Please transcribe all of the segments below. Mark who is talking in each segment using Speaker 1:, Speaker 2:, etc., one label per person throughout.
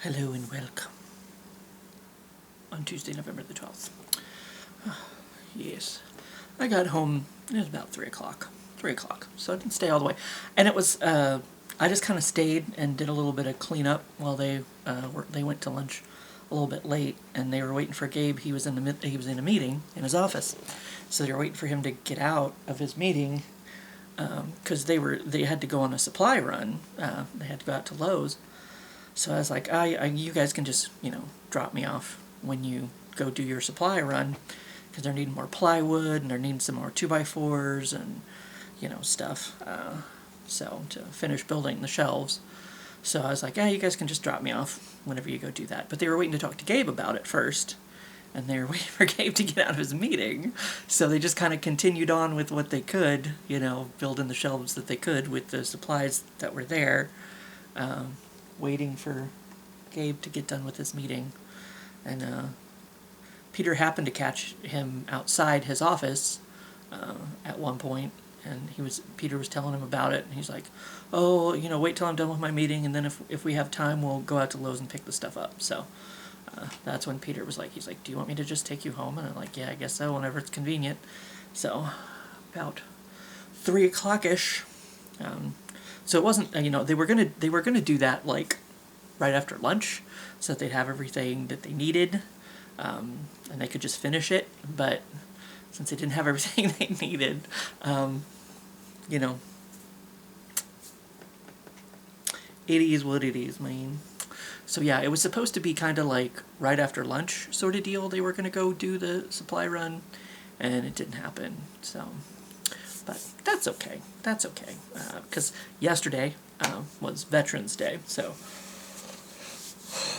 Speaker 1: Hello and welcome on Tuesday, November the 12th. Yes, I got home, it was about 3 o'clock. 3 o'clock, so I didn't stay all the way. And it was, I just kind of stayed and did a little bit of cleanup while they went to lunch a little bit late, and they were waiting for Gabe. He was in a meeting in his office, so they were waiting for him to get out of his meeting, because they had to go on a supply run. They had to go out to Lowe's. So I was like, you guys can just, drop me off when you go do your supply run, because they're needing more plywood and they're needing some more 2x4s and, stuff. So to finish building the shelves. So I was like, you guys can just drop me off whenever you go do that. But they were waiting to talk to Gabe about it first, and they were waiting for Gabe to get out of his meeting. So they just kind of continued on with what they could, building the shelves that they could with the supplies that were there. Waiting for Gabe to get done with his meeting, and Peter happened to catch him outside his office at one point, and Peter was telling him about it, and he's like, "Oh, wait till I'm done with my meeting, and then if we have time, we'll go out to Lowe's and pick the stuff up." So that's when Peter was like, "Do you want me to just take you home?" And I'm like, "Yeah, I guess so, whenever it's convenient." So about 3 o'clock-ish. So it wasn't, they were gonna do that like right after lunch, so that they'd have everything that they needed, and they could just finish it. But since they didn't have everything they needed, it is what it is, man. So yeah, it was supposed to be kind of like right after lunch sort of deal. They were gonna go do the supply run, and it didn't happen. So. But that's okay. That's okay. Because yesterday was Veterans Day, so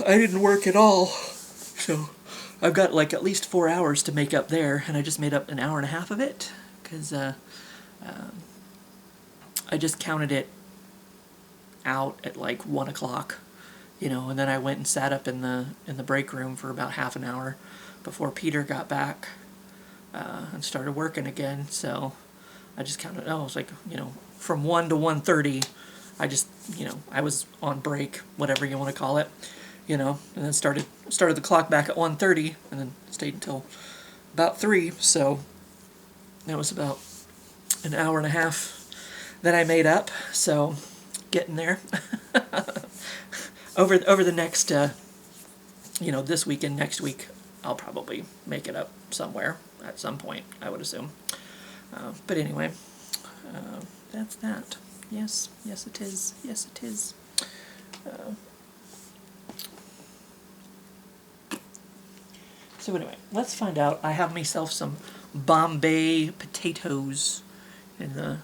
Speaker 1: I didn't work at all. So I've got like at least 4 hours to make up there, and I just made up an hour and a half of it, because I just counted it out at like 1 o'clock, and then I went and sat up in the break room for about half an hour before Peter got back and started working again. So I just counted, it was like, from 1 to 1:30, I just, I was on break, whatever you want to call it, and then started the clock back at 1:30, and then stayed until about 3, so that was about an hour and a half that I made up, so getting there. over the next, this week and next week, I'll probably make it up somewhere at some point, I would assume. But anyway, that's that. Yes, it is. Yes, it is. So anyway, let's find out. I have myself some Bombay potatoes in the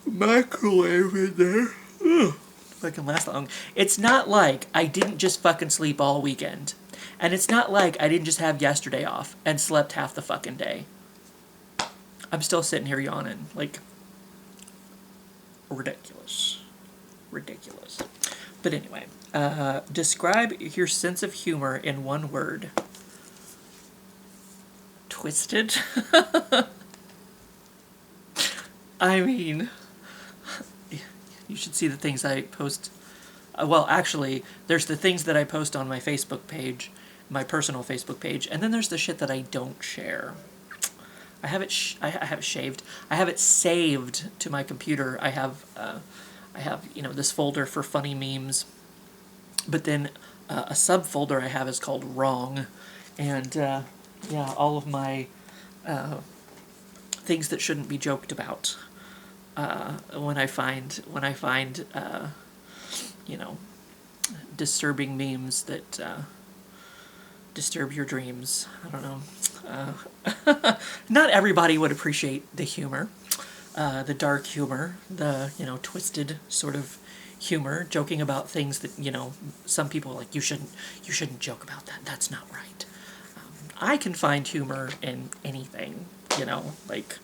Speaker 1: microwave in there. Ugh. If I can last that long. It's not like I didn't just fucking sleep all weekend. And it's not like I didn't just have yesterday off and slept half the fucking day. I'm still sitting here yawning. Like, ridiculous. Ridiculous. But anyway, describe your sense of humor in one word. Twisted? I mean, you should see the things I post. Well, actually, there's the things that I post on my Facebook page, my personal Facebook page, and then there's the shit that I don't share. I have it shaved. I have it saved to my computer. I have this folder for funny memes, but then a subfolder I have is called wrong, and all of my things that shouldn't be joked about. When I find disturbing memes that disturb your dreams. I don't know. Not everybody would appreciate the humor, the dark humor, the twisted sort of humor, joking about things that some people are like, you shouldn't joke about that. That's not right. I can find humor in anything, like.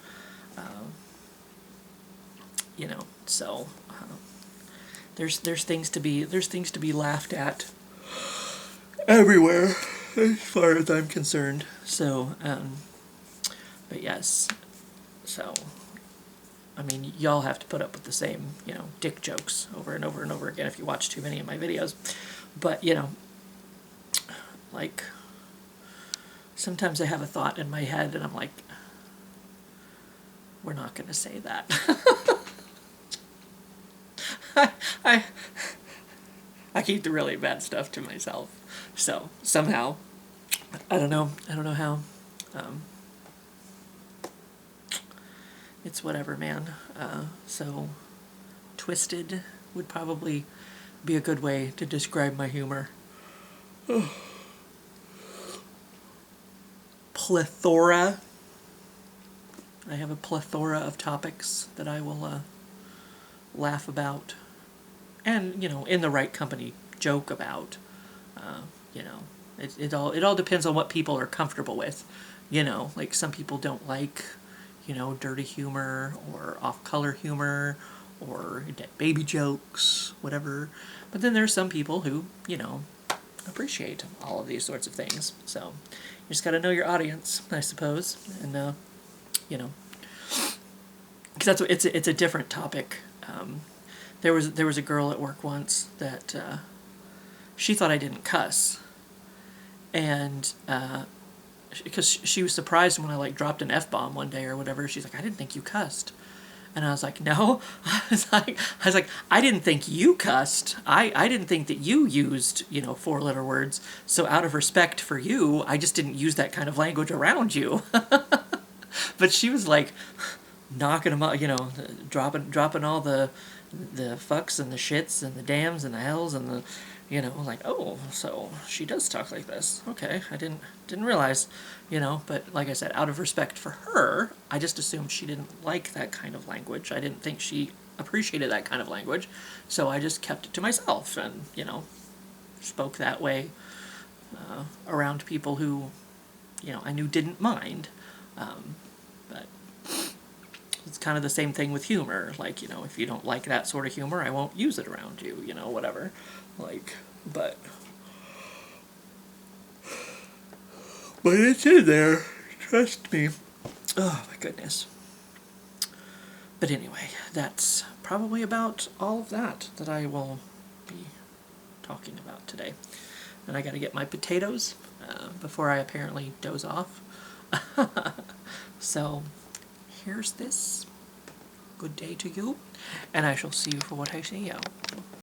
Speaker 1: So there's things to be laughed at everywhere, as far as I'm concerned. So, but yes, so I mean, y'all have to put up with the same, dick jokes over and over and over again if you watch too many of my videos. But, like, sometimes I have a thought in my head and I'm like, we're not going to say that. I I keep the really bad stuff to myself. So somehow, I don't know how. Um, it's whatever, man. So twisted would probably be a good way to describe my humor. Plethora. I have a plethora of topics that I will laugh about, and in the right company, joke about. You know, it all depends on what people are comfortable with. Like some people don't like, dirty humor or off-color humor or dead baby jokes, whatever. But then there's some people who, appreciate all of these sorts of things. So you just got to know your audience, I suppose, and you know, because it's a different topic. There was a girl at work once that she thought I didn't cuss, and because she was surprised when I like dropped an F-bomb one day or whatever. She's like, I didn't think you cussed. And I was like, no. I was like, I didn't think you cussed. I didn't think that you used, 4-letter words. So out of respect for you, I just didn't use that kind of language around you. But she was like knocking them out, dropping all the fucks and the shits and the dams and the hells and the, like, oh, so she does talk like this. Okay, I didn't realize, but like I said, out of respect for her, I just assumed she didn't like that kind of language. I didn't think she appreciated that kind of language, so I just kept it to myself and, spoke that way around people who, I knew didn't mind. But it's kind of the same thing with humor. Like, if you don't like that sort of humor, I won't use it around you, whatever. Like, but it's in there. Trust me. Oh, my goodness. But anyway, that's probably about all of that I will be talking about today. And I got to get my potatoes before I apparently doze off. So, here's this. Good day to you, and I shall see you for what I see you.